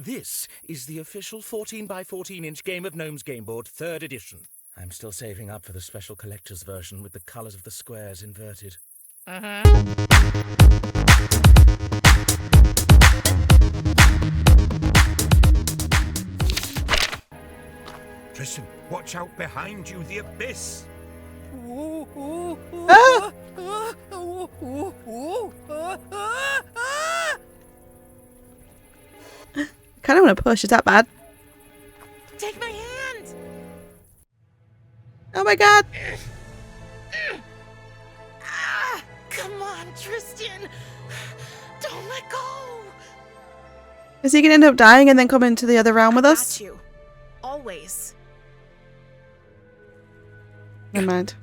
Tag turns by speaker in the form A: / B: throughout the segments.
A: This is the official 14 by 14 inch Game of Gnomes game board, 3rd edition. I'm still saving up for the special collector's version with the colours of the squares inverted.
B: Tristan, watch out behind you, the abyss!
C: Kind of want to push. Is that bad?
D: Take my hand!
C: Oh my god!
D: Come on, Tristan! Don't let go!
C: Is he going to end up dying and then come into the other realm with us?
D: Got you. Always.
C: Never mind.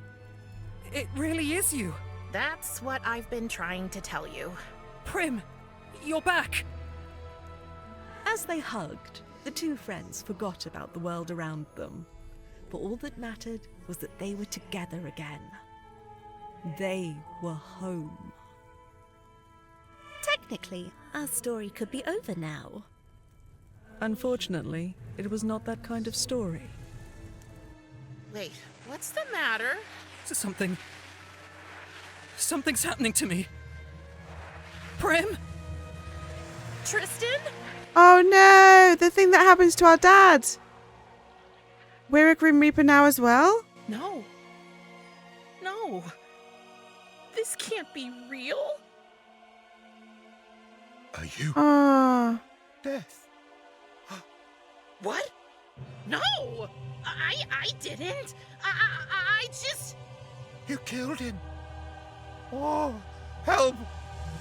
E: It really is you.
D: That's what I've been trying to tell you.
E: Prim, you're back.
F: As they hugged, the two friends forgot about the world around them. For all that mattered was that they were together again. They were home.
G: Technically, our story could be over now.
F: Unfortunately, it was not that kind of story.
D: Wait, what's the matter?
E: Something's happening to me. Prim?
D: Tristan?
C: Oh no! The thing that happens to our dad! We're a Grim Reaper now as well?
D: No. No. This can't be real.
B: Are you
C: Oh.
B: death?
D: What? No! I didn't. I just...
B: You killed him! Oh, help!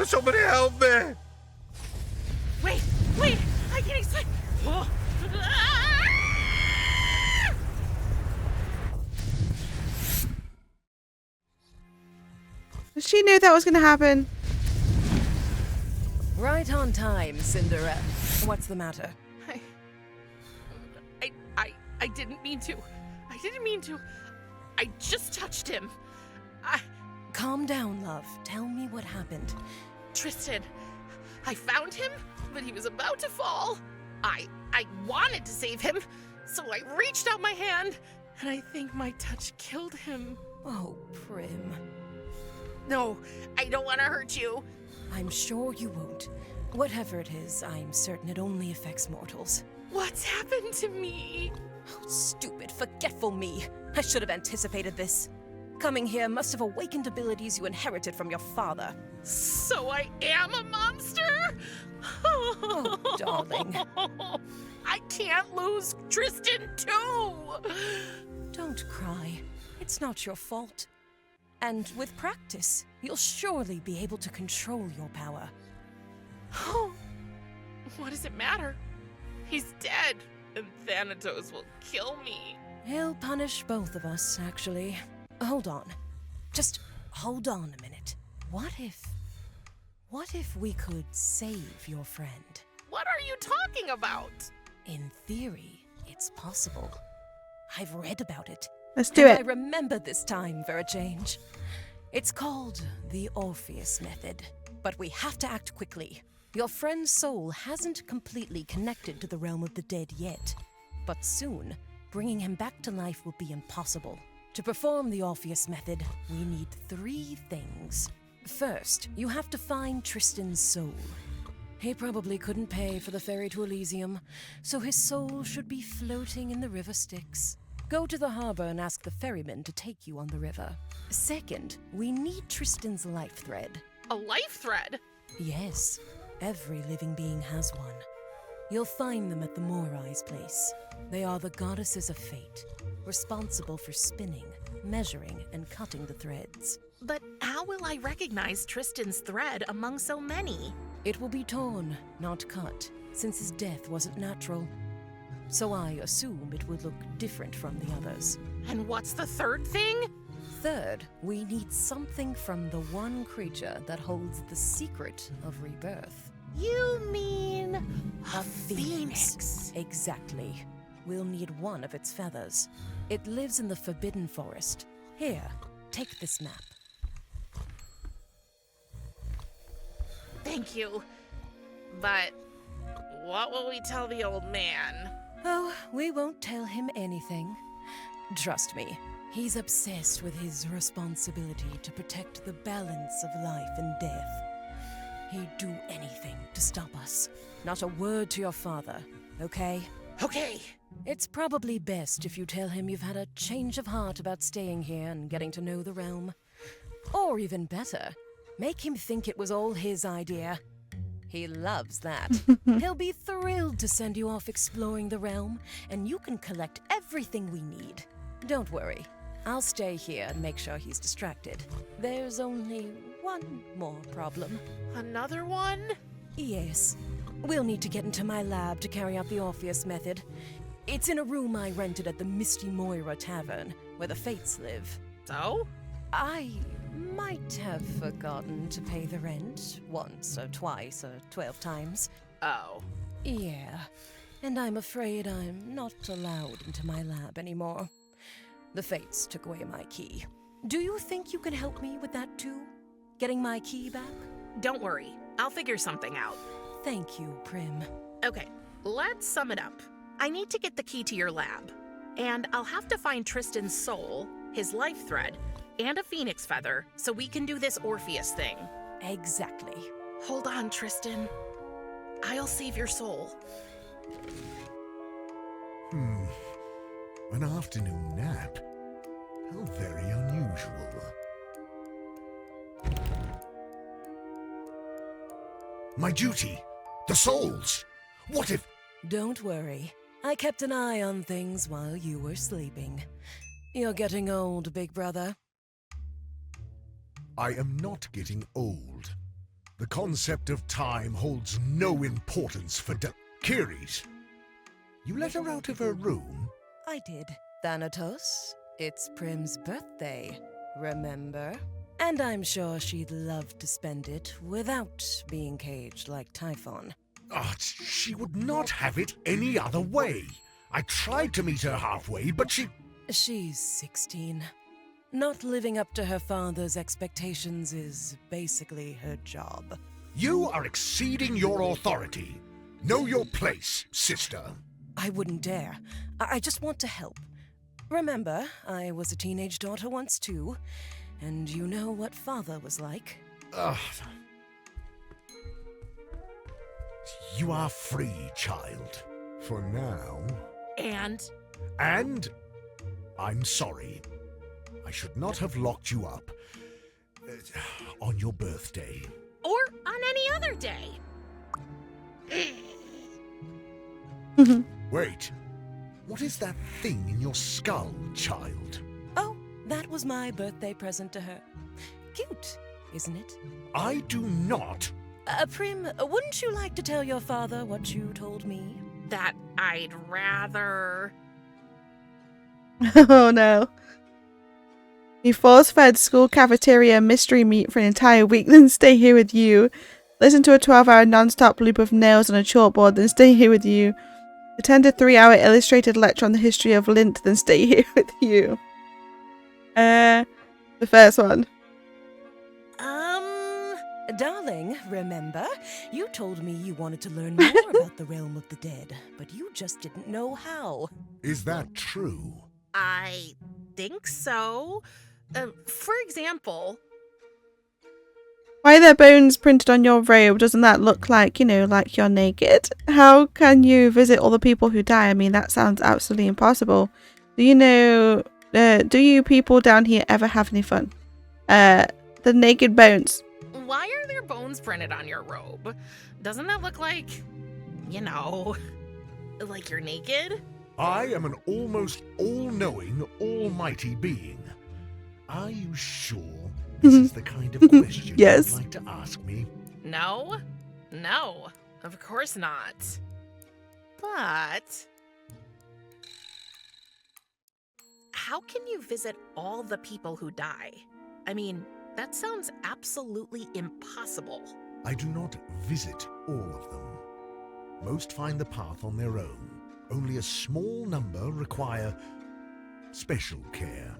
B: Somebody help me!
D: Wait, I can't explain. Oh.
C: She knew that was going to happen.
E: Right on time, Cinderella. What's the matter?
D: I didn't mean to. I just touched him.
E: Calm down, love. Tell me what happened.
D: Tristan, I found him, but he was about to fall. I wanted to save him, so I reached out my hand, and I think my touch killed him.
E: Oh, Prim.
D: No, I don't want to hurt you.
E: I'm sure you won't. Whatever it is, I'm certain it only affects mortals.
D: What's happened to me?
E: Oh, stupid, forgetful me. I should have anticipated this. Coming here must have awakened abilities you inherited from your father.
D: So I am a monster?
E: Oh, darling.
D: I can't lose Tristan too.
E: Don't cry. It's not your fault. And with practice, you'll surely be able to control your power.
D: What does it matter? He's dead, and Thanatos will kill me.
E: He'll punish both of us, actually. Hold on. Just hold on a minute. What if we could save your friend?
D: What are you talking about?
E: In theory, it's possible. I've read about it.
C: Let's do
E: I
C: it.
E: remember this time for a change. It's called the Orpheus Method. But we have to act quickly. Your friend's soul hasn't completely connected to the realm of the dead yet. But soon, bringing him back to life will be impossible. To perform the Orpheus Method, we need 3 things. First, you have to find Tristan's soul. He probably couldn't pay for the ferry to Elysium, so his soul should be floating in the river Styx. Go to the harbor and ask the ferryman to take you on the river. Second, we need Tristan's life thread.
D: A life thread?
E: Yes, every living being has one. You'll find them at the Morai's place. They are the goddesses of fate, responsible for spinning, measuring, and cutting the threads.
D: But how will I recognize Tristan's thread among so many?
E: It will be torn, not cut, since his death wasn't natural. So I assume it would look different from the others.
D: And what's the third thing?
E: Third, we need something from the one creature that holds the secret of rebirth.
D: You mean
E: A phoenix. Exactly. We'll need one of its feathers. It lives in the Forbidden Forest. Here, take this map.
D: Thank you. But what will we tell the old man?
E: Oh, we won't tell him anything. Trust me, he's obsessed with his responsibility to protect the balance of life and death. He'd do anything to stop us. Not a word to your father, okay?
D: Okay.
E: It's probably best if you tell him you've had a change of heart about staying here and getting to know the realm. Or even better, make him think it was all his idea. He loves that. He'll be thrilled to send you off exploring the realm, and you can collect everything we need. Don't worry, I'll stay here and make sure he's distracted. There's only one more problem.
D: Another one?
E: Yes. We'll need to get into my lab to carry out the Orpheus method. It's in a room I rented at the Misty Moira Tavern, where the Fates live.
D: So?
E: I might have forgotten to pay the rent once or twice or 12 times.
D: Oh.
E: Yeah, and I'm afraid I'm not allowed into my lab anymore. The Fates took away my key. Do you think you can help me with that too? Getting my key back?
D: Don't worry, I'll figure something out.
E: Thank you, Prim.
D: Okay, let's sum it up. I need to get the key to your lab, and I'll have to find Tristan's soul, his life thread, and a phoenix feather so we can do this Orpheus thing.
E: Exactly.
D: Hold on, Tristan. I'll save your soul.
B: An afternoon nap? How very unusual. My duty! The souls! What if...
E: Don't worry. I kept an eye on things while you were sleeping. You're getting old, big brother.
B: I am not getting old. The concept of time holds no importance for Kiris. You let her out of her room?
E: I did. Thanatos, it's Prim's birthday, remember? And I'm sure she'd love to spend it without being caged like Typhon.
B: She would not have it any other way. I tried to meet her halfway, but
E: She's 16. Not living up to her father's expectations is basically her job.
B: You are exceeding your authority. Know your place, sister.
E: I wouldn't dare. I just want to help. Remember, I was a teenage daughter once too, and you know what father was like.
B: You are free, child. For now.
D: And
B: I'm sorry. I should not have locked you up on your birthday.
D: or on any other day.
B: Wait. What is that thing in your skull, child?
E: Oh, that was my birthday present to her. Cute, isn't it?
B: I do not.
E: Prim, wouldn't you like to tell your father what you told me?
D: That I'd rather...
C: Oh no. He force-fed school cafeteria mystery meat for an entire week, then stay here with you. Listen to a 12-hour non-stop loop of nails on a chalkboard, then stay here with you. Attend a 3-hour illustrated lecture on the history of lint, then stay here with you. The first one.
E: Darling, remember? You told me you wanted to learn more about the realm of the dead, but you just didn't know how.
B: Is that true?
D: I think so. For example...
C: Why are there bones printed on your robe? Doesn't that look like, like you're naked? How can you visit all the people who die? I mean, that sounds absolutely impossible. Do you people down here ever have any fun? The naked bones.
D: Why are there bones printed on your robe? Doesn't that look like, like you're naked?
B: I am an almost all-knowing, almighty being. Are you sure this is the kind of question
C: Yes.
B: you'd like to ask me?
D: No, of course not. But... how can you visit all the people who die? I mean, that sounds absolutely impossible.
B: I do not visit all of them. Most find the path on their own. Only a small number require special care.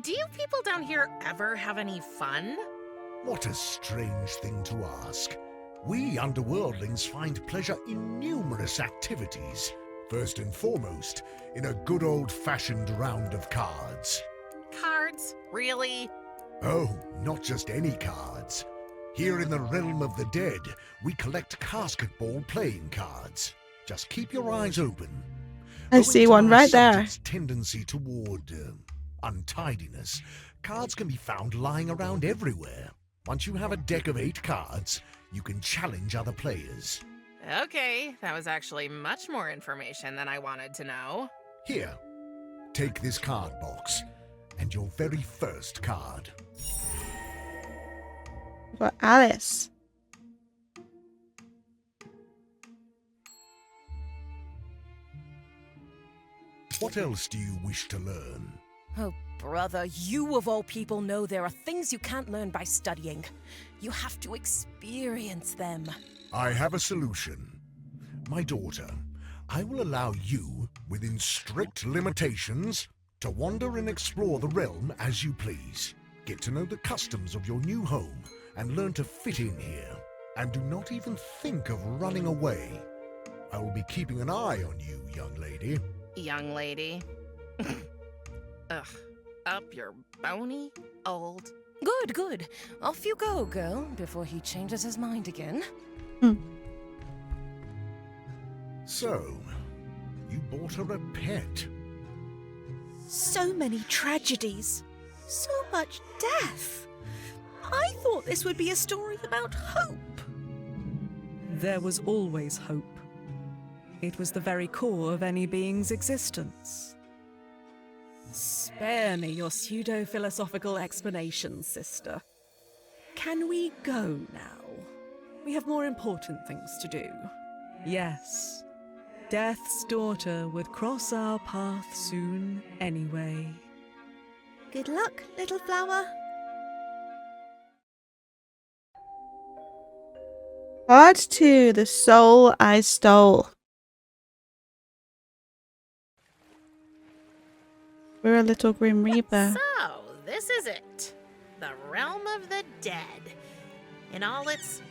D: Do you people down here ever have any fun?
B: What a strange thing to ask. We underworldlings find pleasure in numerous activities. First and foremost, in a good old-fashioned round of cards.
D: Cards? Really?
B: Oh, not just any cards. Here in the realm of the dead, we collect basketball playing cards. Just keep your eyes open.
C: I see one right there.
B: Subject's tendency toward untidiness, cards can be found lying around everywhere. Once you have a deck of 8 cards, you can challenge other players.
D: Okay, that was actually much more information than I wanted to know.
B: Here, take this card box, and your very first card.
C: We've got Alice.
B: What else do you wish to learn?
E: Oh, brother, you of all people know there are things you can't learn by studying. You have to experience them.
B: I have a solution. My daughter, I will allow you, within strict limitations, to wander and explore the realm as you please. Get to know the customs of your new home and learn to fit in here. And do not even think of running away. I will be keeping an eye on you, young lady.
D: Young lady. Ugh. Up your bony old...
E: Good, good. Off you go, girl, before he changes his mind again.
B: So, you bought her a pet.
G: So many tragedies. So much death. I thought this would be a story about hope.
F: There was always hope. It was the very core of any being's existence. Spare me your pseudo-philosophical explanations, sister. Can we go now? We have more important things to do. Yes, Death's daughter would cross our path soon anyway.
G: Good luck, little flower.
C: Part 2, The Soul I Stole. We're a little Grim Reaper.
D: So, this is it. The realm of the dead. In all its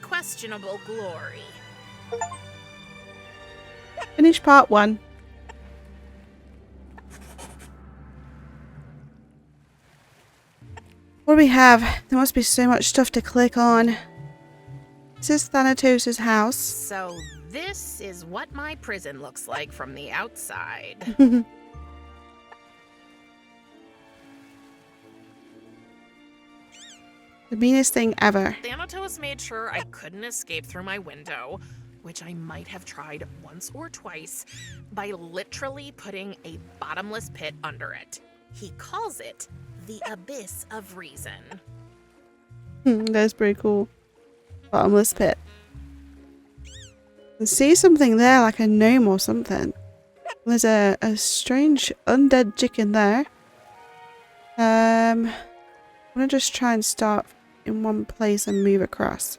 D: questionable glory.
C: Finish part 1. What do we have? There must be so much stuff to click on. This is Thanatos' house.
D: So, this is what my prison looks like from the outside.
C: The meanest thing ever.
D: Thanatos made sure I couldn't escape through my window, which I might have tried once or twice, by literally putting a bottomless pit under it. He calls it the Abyss of Reason.
C: That's pretty cool. Bottomless pit. I can see something there, like a gnome or something. There's a strange undead chicken there. I'm gonna just try and start in one place and move across.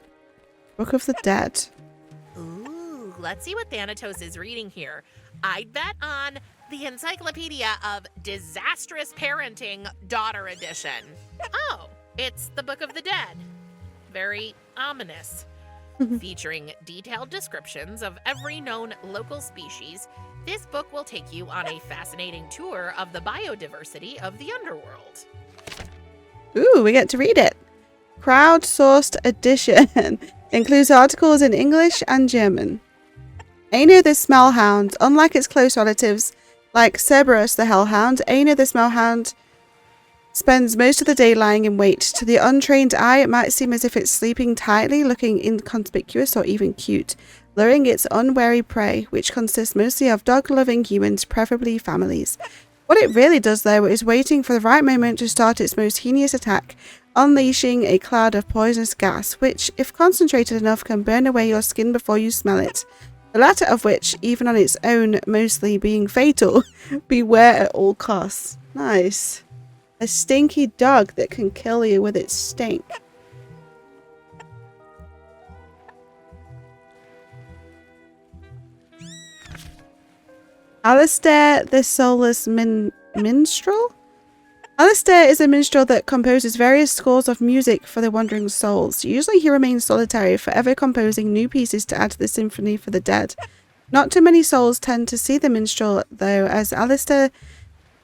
C: Book of the Dead.
D: Ooh, let's see what Thanatos is reading here. I'd bet on the Encyclopedia of Disastrous Parenting, Daughter Edition. Oh, it's the Book of the Dead. Very ominous. Featuring detailed descriptions of every known local species, this book will take you on a fascinating tour of the biodiversity of the underworld.
C: Ooh, we get to read it. Crowdsourced edition. Includes articles in English and German. Aino the Smellhound, unlike its close relatives, like Cerberus the Hellhound, Aino the Smellhound spends most of the day lying in wait. To the untrained eye, it might seem as if it's sleeping tightly, looking inconspicuous or even cute, luring its unwary prey, which consists mostly of dog-loving humans, preferably families. What it really does, though, is waiting for the right moment to start its most heinous attack, unleashing a cloud of poisonous gas, which, if concentrated enough, can burn away your skin before you smell it. The latter of which, even on its own, mostly being fatal. Beware at all costs. Nice. A stinky dog that can kill you with its stink. Alistair the Soulless Minstrel? Alistair is a minstrel that composes various scores of music for the wandering souls. Usually he remains solitary, forever composing new pieces to add to the symphony for the dead. Not too many souls tend to see the minstrel, though, as Alistair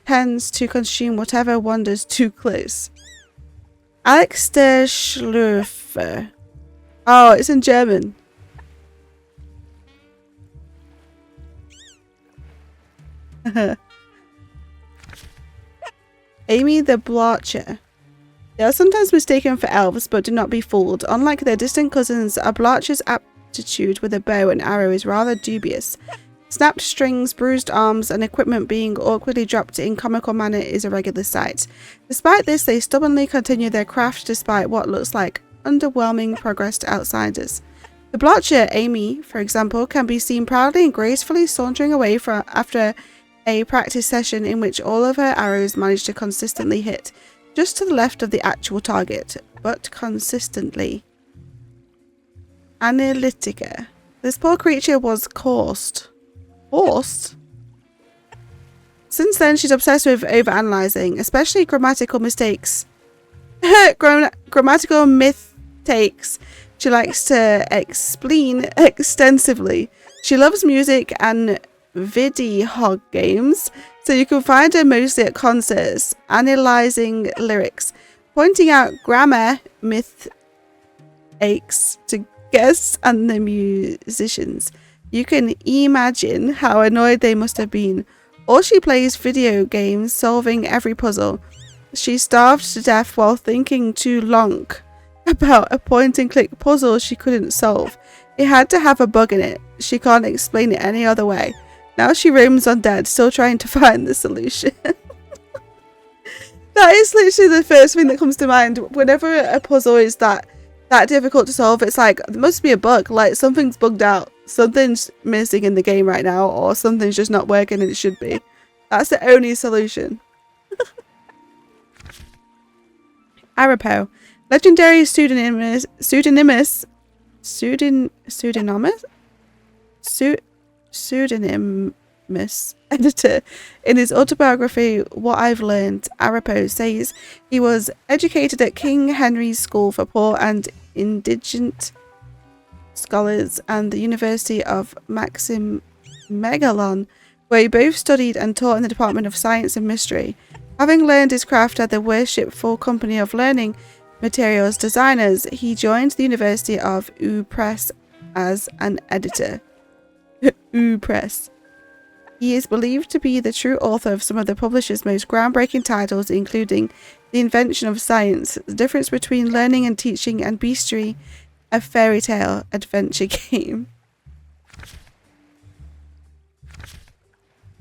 C: tends to consume whatever wanders too close. Alex der Schlürfer. Oh, it's in German. Amy the Blotcher. They are sometimes mistaken for elves, but do not be fooled. Unlike their distant cousins, a Blotcher's aptitude with a bow and arrow is rather dubious. Snapped strings, bruised arms, and equipment being awkwardly dropped in comical manner is a regular sight. Despite this, they stubbornly continue their craft despite what looks like underwhelming progress to outsiders. The Blotcher, Amy, for example, can be seen proudly and gracefully sauntering away after a practice session in which all of her arrows manage to consistently hit, just to the left of the actual target, but consistently. Analytica. This poor creature was coursed. Forced? Since then, she's obsessed with overanalyzing, especially grammatical mistakes. Grammatical mistakes she likes to explain extensively. She loves music and video games, so you can find her mostly at concerts, analysing lyrics, pointing out grammar mistakes to guests and the musicians. You can imagine how annoyed they must have been. Or she plays video games, solving every puzzle. She starved to death while thinking too long about a point-and-click puzzle she couldn't solve. It had to have a bug in it. She can't explain it any other way. Now she roams undead, still trying to find the solution. That is literally the first thing that comes to mind. Whenever a puzzle is that difficult to solve, it's like, there must be a bug. Like, something's bugged out. Something's missing in the game right now, or something's just not working and it should be. That's the only solution. Arapo. Legendary pseudonymous editor. In his autobiography, What I've Learned, Arapo says he was educated at King Henry's School for Poor and Indigent Scholars and the University of Maxim Megalon, where he both studied and taught in the Department of Science and Mystery. Having learned his craft at the Worshipful Company of Learning Materials Designers, he joined the University of Press as an editor. Press. He is believed to be the true author of some of the publisher's most groundbreaking titles, including The Invention of Science, The Difference Between Learning and Teaching, and Beastry, a fairy tale adventure game.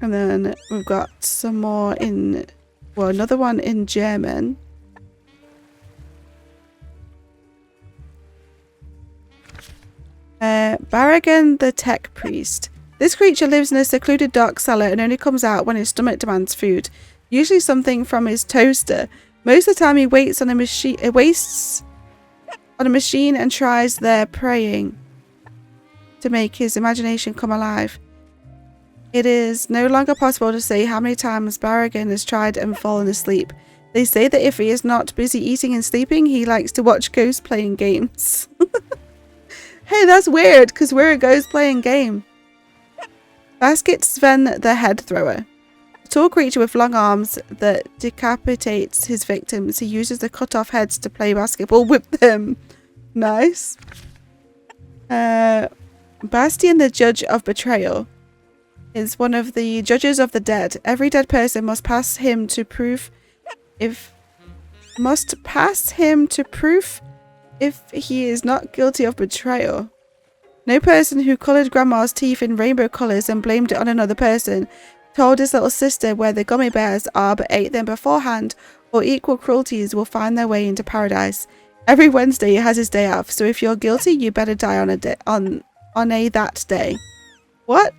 C: And then we've got some more in, well, another one in German. Barragan the Tech Priest. This creature lives in a secluded dark cellar and only comes out when his stomach demands food, usually something from his toaster. Most of the time he waits on a machine and tries their praying to make his imagination come alive. It is no longer possible to say how many times Barragan has tried and fallen asleep. They say that if he is not busy eating and sleeping, he likes to watch ghosts playing games. Hey, that's weird, because we're a ghost playing game. Basket Sven the Head Thrower. A tall creature with long arms that decapitates his victims. He uses the cut off heads to play basketball with them. Nice. Bastian the Judge of Betrayal is one of the judges of the dead. Every dead person must pass him to proof if he is not guilty of betrayal. No person who coloured grandma's teeth in rainbow colours and blamed it on another person, told his little sister where the gummy bears are but ate them beforehand, or equal cruelties will find their way into paradise. Every Wednesday he has his day off, so if you're guilty, you better die on that day. What?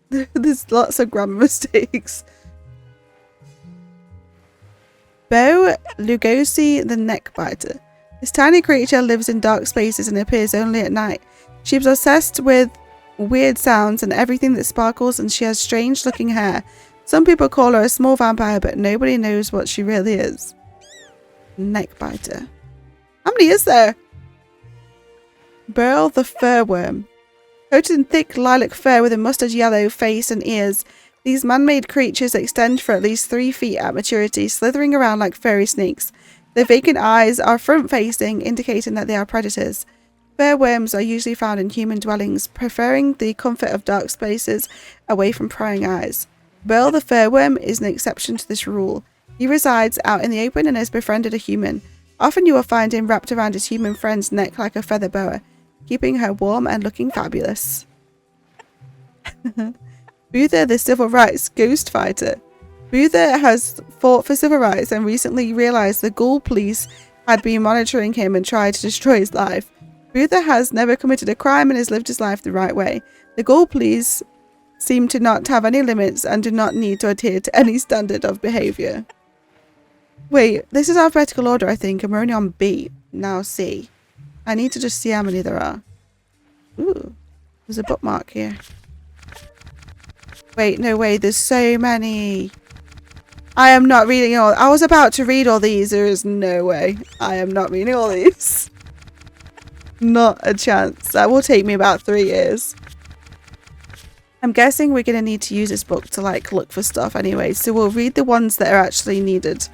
C: There's lots of grammar mistakes. Bo Lugosi the Neckbiter. This tiny creature lives in dark spaces and appears only at night. She is obsessed with weird sounds and everything that sparkles, and she has strange looking hair. Some people call her a small vampire, but nobody knows what she really is. Neckbiter. How many is there? Burl the furworm. Coated in thick lilac fur with a mustard yellow face and ears, these man-made creatures extend for at least 3 feet at maturity, slithering around like furry snakes. Their vacant eyes are front-facing, indicating that they are predators. Furworms are usually found in human dwellings, preferring the comfort of dark spaces away from prying eyes. Burl the furworm is an exception to this rule. He resides out in the open and has befriended a human. Often you will find him wrapped around his human friend's neck like a feather boa, keeping her warm and looking fabulous. Buther the civil rights ghost fighter. Buther has fought for civil rights and recently realized the ghoul police had been monitoring him and tried to destroy his life. Buther has never committed a crime and has lived his life the right way. The ghoul police seem to not have any limits and do not need to adhere to any standard of behaviour. Wait, this is alphabetical order, I think, and we're only on B. Now C. I need to just see how many there are. Ooh, there's a bookmark here. Wait, no way, there's so many. I am not reading all. I was about to read all these. There is no way. I am not reading all these. Not a chance. That will take me about 3 years. I'm guessing we're going to need to use this book to like look for stuff anyway. So we'll read the ones that are actually needed.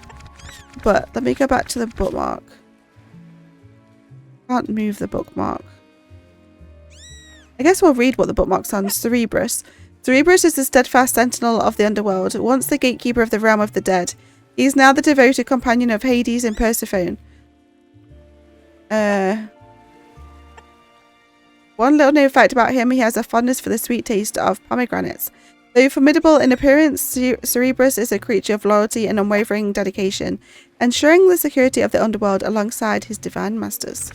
C: But let me go back to the bookmark. Can't move the bookmark. I guess we'll read what the bookmark's on. Cerebrus. Cerebrus is the steadfast sentinel of the underworld, once the gatekeeper of the realm of the dead. He is now the devoted companion of Hades and Persephone. One little known fact about him, he has a fondness for the sweet taste of pomegranates. Though formidable in appearance, Cerebrus is a creature of loyalty and unwavering dedication, ensuring the security of the underworld alongside his divine masters.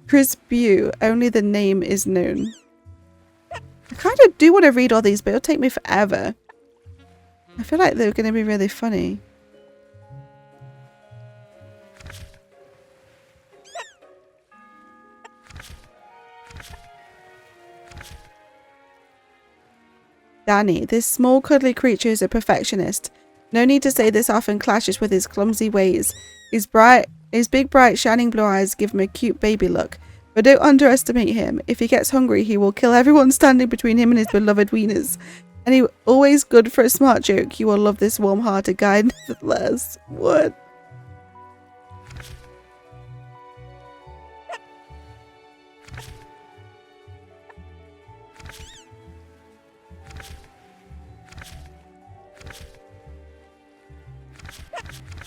C: Crisbew, only the name is known. I kind of do want to read all these, but it'll take me forever. I feel like they're going to be really funny. Danny, this small cuddly creature is a perfectionist. No need to say this often clashes with his clumsy ways. His big bright shining blue eyes give him a cute baby look. But don't underestimate him. If he gets hungry, he will kill everyone standing between him and his beloved wieners. And he always good for a smart joke. You will love this warm-hearted guy nevertheless. What?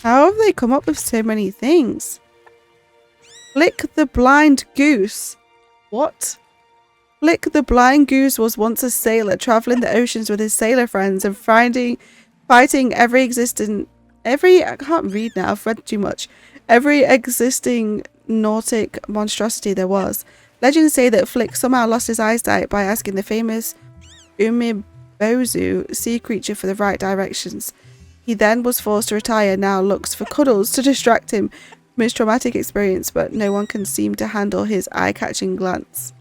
C: How have they come up with so many things? Flick the blind goose. What? Flick the blind goose was once a sailor traveling the oceans with his sailor friends and fighting every existing nautic monstrosity there was. Legends say that Flick somehow lost his eyesight by asking the famous Umibozu sea creature for the right directions. He then was forced to retire, now looks for cuddles to distract him from his traumatic experience, but no one can seem to handle his eye-catching glance.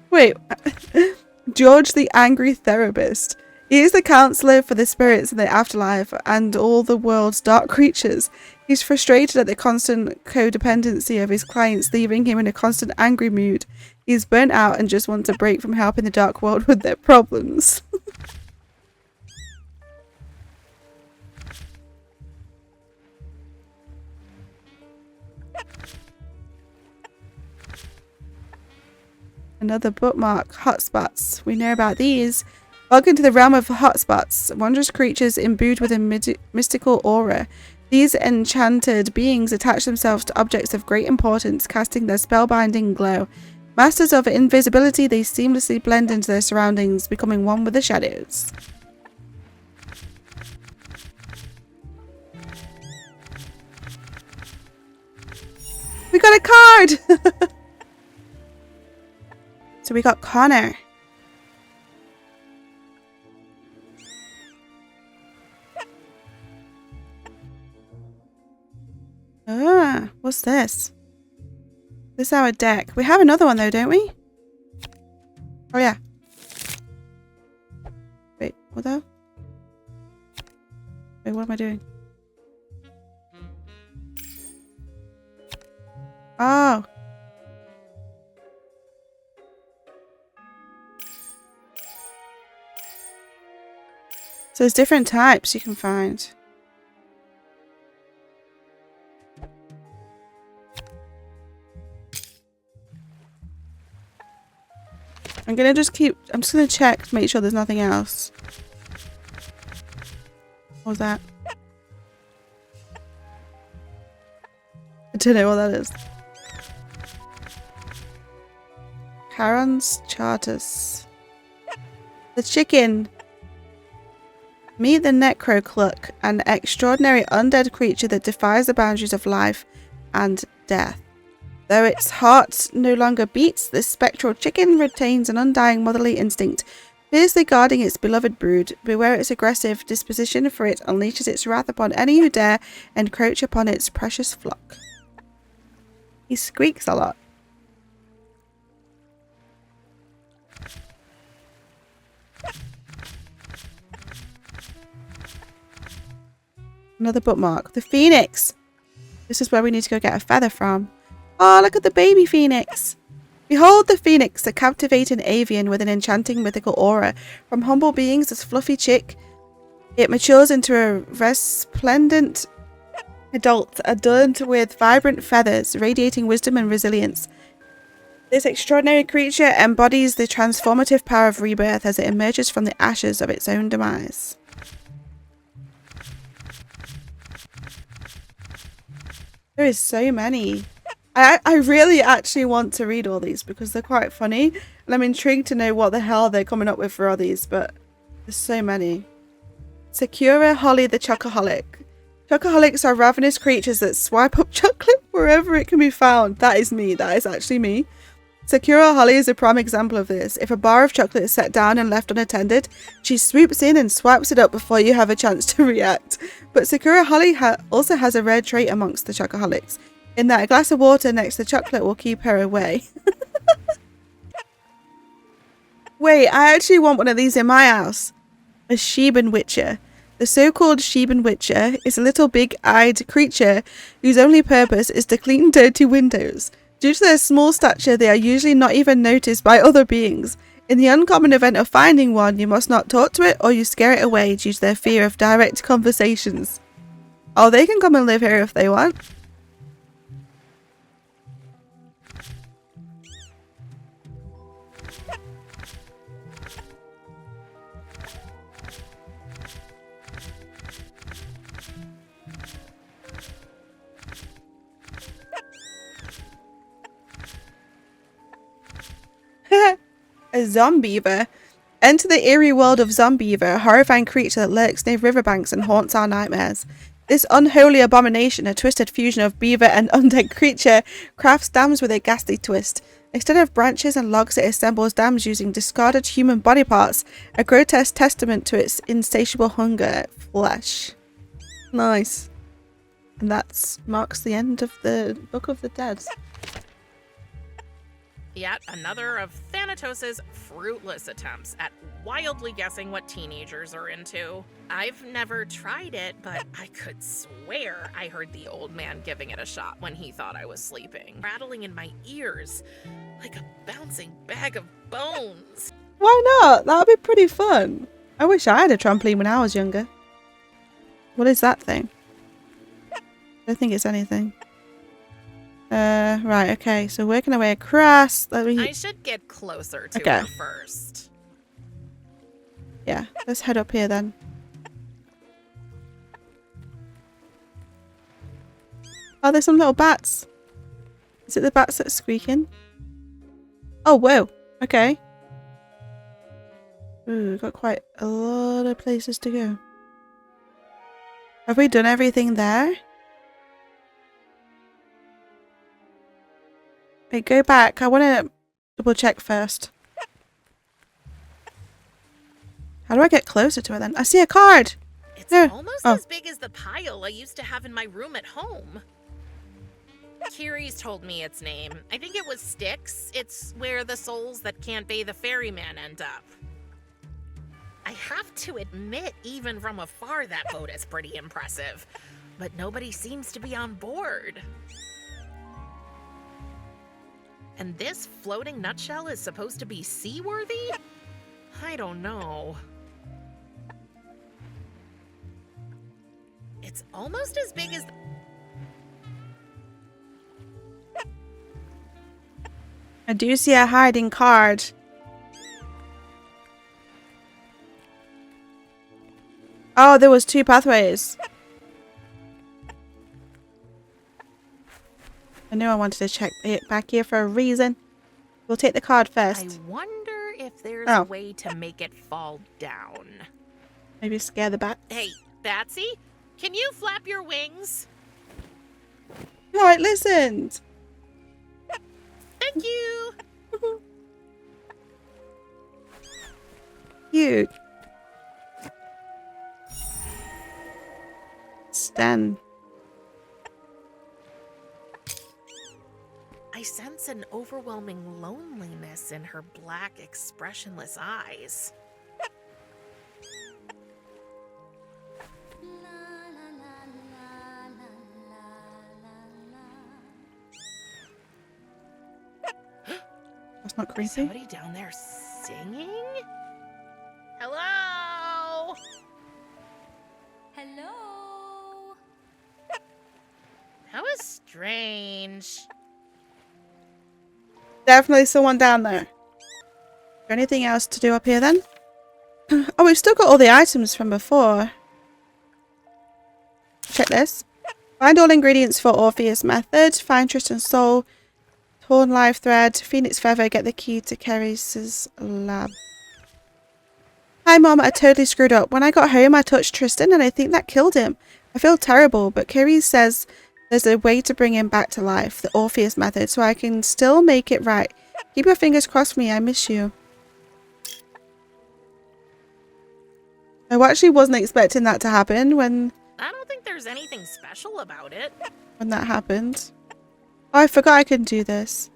C: Wait, George the Angry Therapist. He is the counselor for the spirits in the afterlife and all the world's dark creatures. He's frustrated at the constant codependency of his clients, leaving him in a constant angry mood. He's burnt out and just wants a break from helping the dark world with their problems. Another bookmark. Hotspots. We know about these. Welcome to the realm of hotspots, wondrous creatures imbued with a mystical aura. These enchanted beings attach themselves to objects of great importance, casting their spellbinding glow. Masters of invisibility, they seamlessly blend into their surroundings, becoming one with the shadows. We got a card! So we got Connor. What's this? This is our deck. We have another one though, don't we? Oh yeah. Wait, what the hell? Wait, what am I doing? Oh. So there's different types you can find. I'm just gonna check to make sure there's nothing else. What was that? I don't know what that is. Charon's Charters. The chicken. Meet the Necrocluck, an extraordinary undead creature that defies the boundaries of life and death. Though its heart no longer beats, this spectral chicken retains an undying motherly instinct, fiercely guarding its beloved brood. Beware its aggressive disposition, for it unleashes its wrath upon any who dare encroach upon its precious flock. He squeaks a lot. Another bookmark. The Phoenix. This is where we need to go get a feather from. Oh, look at the baby phoenix. Behold the phoenix, a captivating avian with an enchanting mythical aura. From humble beings as fluffy chick, it matures into a resplendent adult, adorned with vibrant feathers, radiating wisdom and resilience. This extraordinary creature embodies the transformative power of rebirth as it emerges from the ashes of its own demise. There is so many. I really actually want to read all these because they're quite funny, and I'm intrigued to know what the hell they're coming up with for all these, but there's so many. Sakura Holly the Chocoholic. Chocoholics are ravenous creatures that swipe up chocolate wherever it can be found. That is me. That is actually me. Sakura Holly is a prime example of this. If a bar of chocolate is set down and left unattended, she swoops in and swipes it up before you have a chance to react. But Sakura Holly also has a rare trait amongst the Chocoholics, in that a glass of water next to chocolate will keep her away. Wait, I actually want one of these in my house. A Sheban Witcher. The so-called Sheban Witcher is a little big-eyed creature whose only purpose is to clean dirty windows. Due to their small stature, they are usually not even noticed by other beings. In the uncommon event of finding one, you must not talk to it or you scare it away due to their fear of direct conversations. Oh, they can come and live here if they want. A Zombeaver. Enter the eerie world of Zombeaver, a horrifying creature that lurks near riverbanks and haunts our nightmares. This unholy abomination, a twisted fusion of beaver and undead creature, crafts dams with a ghastly twist. Instead of branches and logs, it assembles dams using discarded human body parts, a grotesque testament to its insatiable hunger for flesh. Nice. And that marks the end of the Book of the Dead.
D: Yet another of Thanatos' fruitless attempts at wildly guessing what teenagers are into. I've never tried it, but I could swear I heard the old man giving it a shot when he thought I was sleeping, rattling in my ears like a bouncing bag of bones.
C: Why not? That would be pretty fun. I wish I had a trampoline when I was younger. What is that thing? I don't think it's anything. Right, okay, so working our way across.
D: I should get closer to her first.
C: Yeah, let's head up here then. Oh, there's some little bats. Is it the bats that's squeaking? Oh, whoa. Okay. Ooh, we've got quite a lot of places to go. Have we done everything there? Wait, go back. I want to double check first. How do I get closer to her then? I see a card!
D: It's almost as big as the pile I used to have in my room at home. Kiri's told me its name. I think it was Styx. It's where the souls that can't pay the ferryman end up. I have to admit, even from afar, that boat is pretty impressive. But nobody seems to be on board. And this floating nutshell is supposed to be seaworthy? I don't know. It's almost as big as...
C: I do see a hiding card. Oh, there was 2 pathways. I knew I wanted to check it back here for a reason. We'll take the card
D: I
C: first.
D: wonder if there's
C: Oh.
D: a way to make it fall down.
C: Maybe scare the bat.
D: Hey, Batsy, can you flap your wings?
C: Oh, it listened.
D: Thank you.
C: Cute. Stan.
D: I sense an overwhelming loneliness in her black, expressionless eyes.
C: That's not creepy.
D: Somebody down there singing? Hello?
H: Hello?
D: How is strange.
C: Definitely someone down there. Is there anything else to do up here then? Oh, we've still got all the items from before. Check this. Find all ingredients for Orpheus method. Find Tristan's soul. Torn live thread. Phoenix feather. Get the key to Keris's lab. Hi Mom, I totally screwed up. When I got home I touched Tristan and I think that killed him. I feel terrible, but Keris says there's a way to bring him back to life. The Orpheus method, so I can still make it right. Keep your fingers crossed for me. I miss you. I actually wasn't expecting that to happen when
D: I don't think there's anything special about it.
C: that happened. Oh, I forgot I could do this.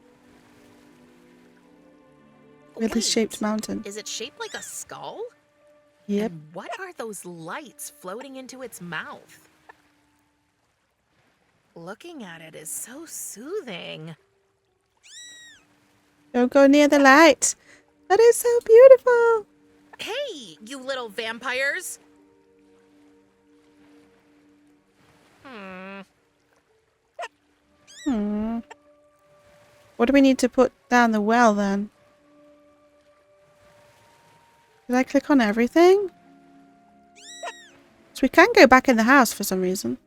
C: Weirdly
D: Wait,
C: shaped mountain.
D: Is it shaped like a skull?
C: Yep.
D: And what are those lights floating into its mouth? Looking at it is so soothing.
C: Don't go near the light. That is so beautiful.
D: Hey, you little vampires!
C: What do we need to put down the well then? Did I click on everything? So we can go back in the house for some reason.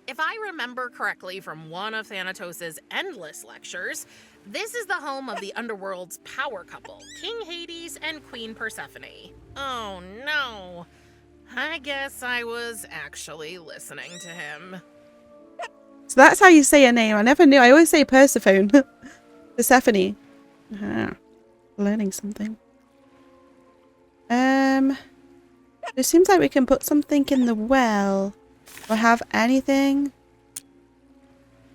D: If I remember correctly from one of Thanatos' endless lectures, this is the home of the underworld's power couple, King Hades and Queen Persephone. Oh no. I guess I was actually listening to him.
C: So that's how you say your name. I never knew. I always say Persephone. Persephone. Learning something. It seems like we can put something in the well. Do I have anything?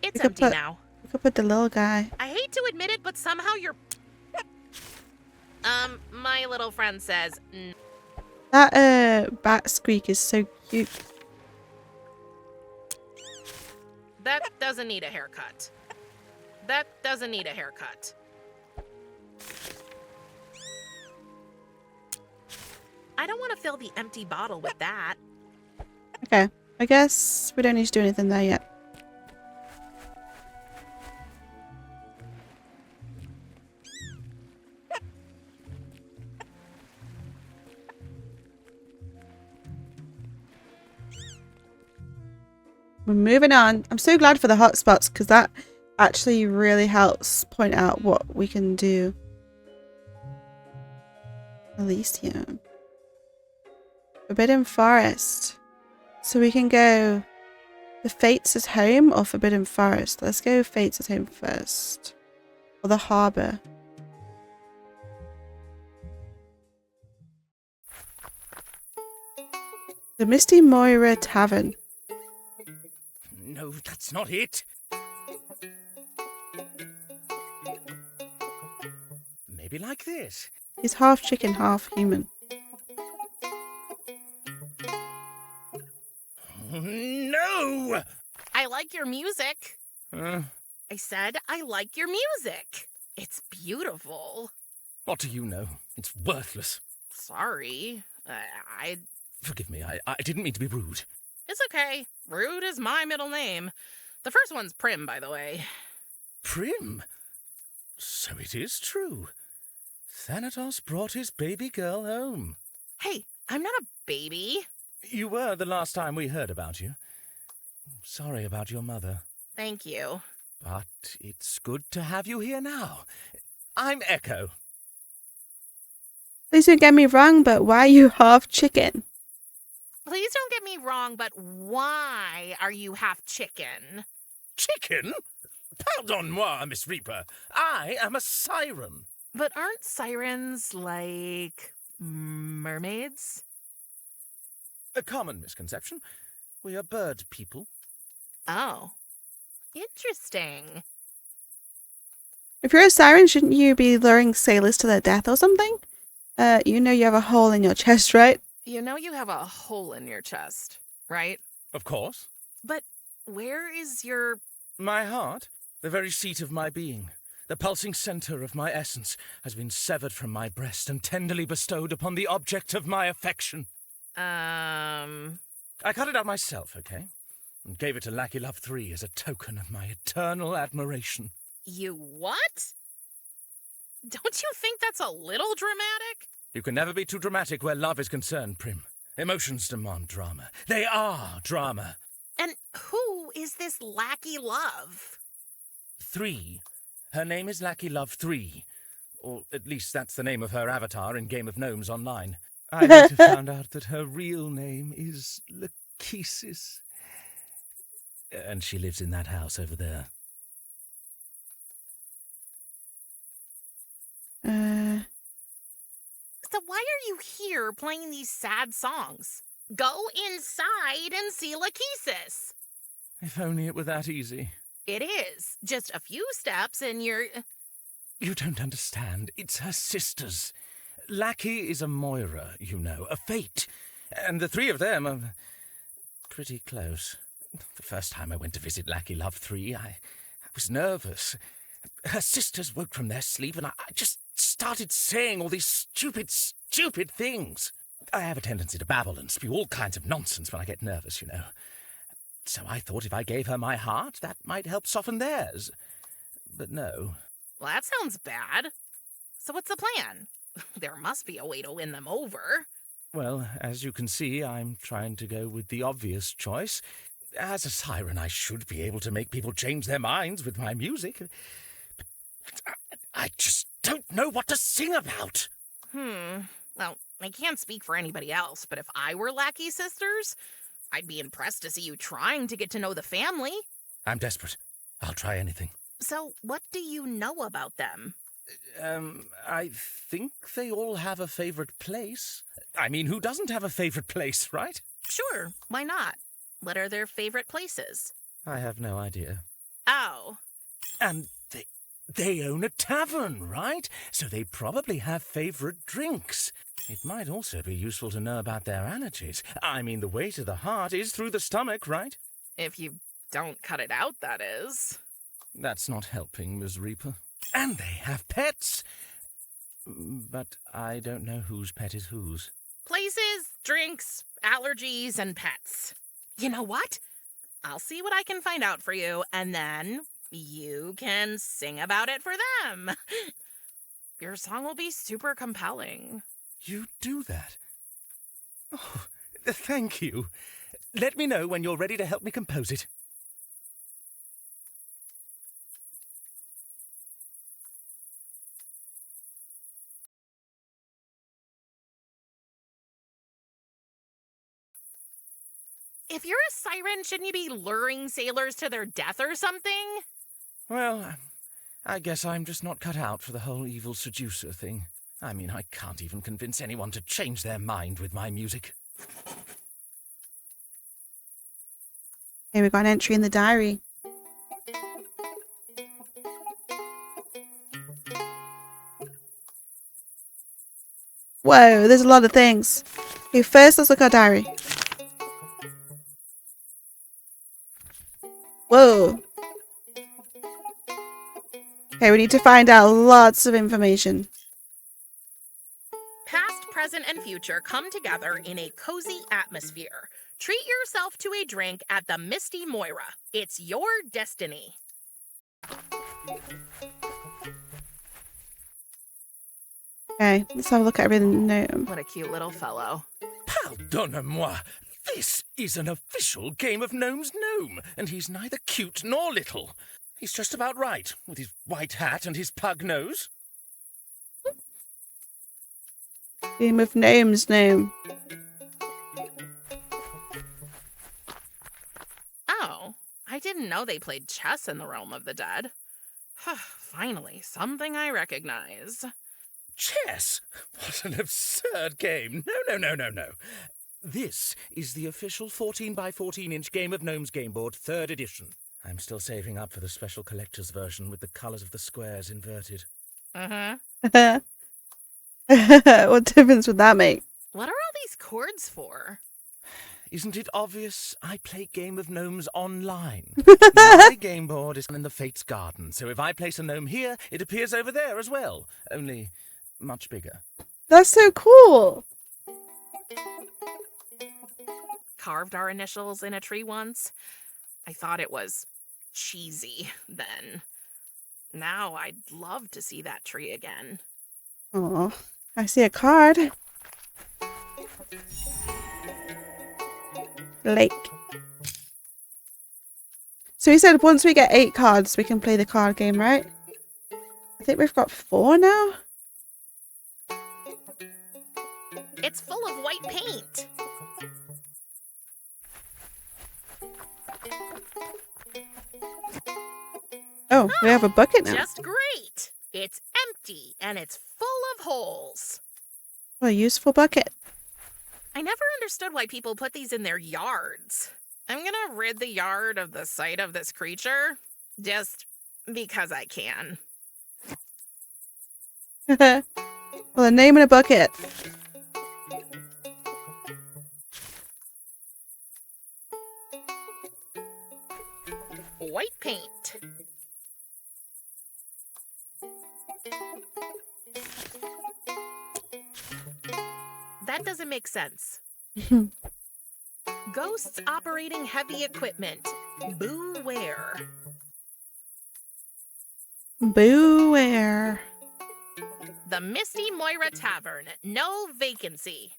D: It's
C: We could
D: empty
C: put-
D: now.
C: We could put the little guy.
D: I hate to admit it, but somehow you're... my little friend says...
C: That bat squeak is so cute.
D: That doesn't need a haircut. That doesn't need a haircut. I don't want to fill the empty bottle with that.
C: Okay. I guess we don't need to do anything there yet. We're moving on. I'm so glad for the hotspots because that actually really helps point out what we can do. Elysium. Forbidden Forest. So we can go the Fates' home or Forbidden Forest. Let's go Fates' home first. Or the harbour. The Misty Moira Tavern.
A: No, that's not it. Maybe like this.
C: He's half chicken, half human.
A: No!
D: I like your music.
A: Uh,
D: I said I like your music. It's beautiful.
A: what do you know? It's worthless.
D: Sorry. I
A: Forgive me, I didn't mean to be rude.
D: It's okay. Rude is my middle name. The first one's Prim, by the way.
A: Prim? So it is true. Thanatos brought his baby girl home.
D: Hey, I'm not a baby.
A: You were the last time we heard about you. Sorry about your mother.
D: Thank you.
A: But it's good to have you here now. I'm Echo.
C: Please don't get me wrong, but why are you half chicken?
D: Please don't get me wrong, but why are you half chicken?
A: Chicken? Pardon-moi, Miss Reaper. I am a siren.
D: But aren't sirens like mermaids?
A: A common misconception. We are bird people.
D: Oh, interesting.
C: If you're a siren, shouldn't you be luring sailors to their death or something? You know you have a hole in your chest, right?
D: You know you have a hole in your chest, right?
A: Of course.
D: But where is your...
A: My heart, the very seat of my being, the pulsing center of my essence, has been severed from my breast and tenderly bestowed upon the object of my affection. I cut it out myself, okay? And gave it to Lackey Love 3 as a token of my eternal admiration.
D: You what? Don't you think that's a little dramatic?
A: You can never be too dramatic where love is concerned, Prim. Emotions demand drama. They are drama.
D: And who is this Lackey Love?
A: 3. Her name is Lackey Love 3. Or at least that's the name of her avatar in Game of Gnomes Online. I later found out that her real name is Lachesis. And she lives in that house over there.
D: So why are you here playing these sad songs? Go inside and see Lachesis.
A: If only it were that easy.
D: It is. Just a few steps and you're...
A: You don't understand. It's her sisters. Lackey is a Moira, you know, a fate. And the 3 of them are pretty close. The first time I went to visit Lackey Love 3, I was nervous. Her sisters woke from their sleep and I just started saying all these stupid things. I have a tendency to babble and spew all kinds of nonsense when I get nervous, you know. So I thought if I gave her my heart, that might help soften theirs. But no.
D: Well, that sounds bad. So what's the plan? There must be a way to win them over.
A: Well, as you can see, I'm trying to go with the obvious choice. As a siren, I should be able to make people change their minds with my music. But I just don't know what to sing about.
D: Well, I can't speak for anybody else, but if I were Lackey Sisters, I'd be impressed to see you trying to get to know the family.
A: I'm desperate. I'll try anything.
D: So, what do you know about them?
A: I think they all have a favorite place. I mean, who doesn't have a favorite place, right?
D: Sure, why not? What are their favorite places?
A: I have no idea.
D: Oh.
A: And they own a tavern, right? So they probably have favorite drinks. It might also be useful to know about their allergies. I mean, the way to the heart is through the stomach, right?
D: If you don't cut it out, that is.
A: That's not helping, Ms. Reaper. And they have pets. But I don't know whose pet is whose.
D: Places, drinks, allergies, and pets. You know what? I'll see what I can find out for you, and then you can sing about it for them. Your song will be super compelling.
A: You do that? Oh, thank you. Let me know when you're ready to help me compose it.
D: If you're a siren, shouldn't you be luring sailors to their death or something?
A: Well, I guess I'm just not cut out for the whole evil seducer thing. I mean, I can't even convince anyone to change their mind with my music.
C: Okay, we got an entry in the diary. Whoa, there's a lot of things. Okay, first let's look at our diary. Whoa. Okay, we need to find out lots of information.
D: Past, present, and future come together in a cozy atmosphere. Treat yourself to a drink at the Misty Moira. It's your destiny.
C: Okay, let's have a look at everything. No.
D: What a cute little fellow.
A: Pardonnez-moi. This is an official Game of Gnomes gnome, and he's neither cute nor little. He's just about right, with his white hat and his pug nose.
C: Game of Gnomes gnome.
D: Oh, I didn't know they played chess in the realm of the dead. Finally, something I recognize.
A: Chess? What an absurd game. No. This is the official 14 by 14 inch Game of Gnomes game board, 3rd edition. I'm still saving up for the special collector's version with the colours of the squares inverted.
D: Uh-huh.
C: What difference would that make?
D: What are all these chords for?
A: Isn't it obvious? I play Game of Gnomes online. My game board is in the Fates Garden, so if I place a gnome here, it appears over there as well, only much bigger.
C: That's so cool.
D: Carved our initials in a tree once. I thought it was cheesy then. Now I'd love to see that tree again.
C: Oh, I see a card. Lake. So he said once we get 8 cards, we can play the card game, right? I think we've got 4 now.
D: It's full of white paint.
C: Oh, we have a bucket now.
D: Just great. It's empty and it's full of holes.
C: What a useful bucket.
D: I never understood why people put these in their yards. I'm gonna rid the yard of the sight of this creature, just because I can.
C: Well, a name and a bucket.
D: White paint. That doesn't make sense. Ghosts operating heavy equipment. Beware.
C: Beware.
D: The Misty Moira Tavern. No vacancy.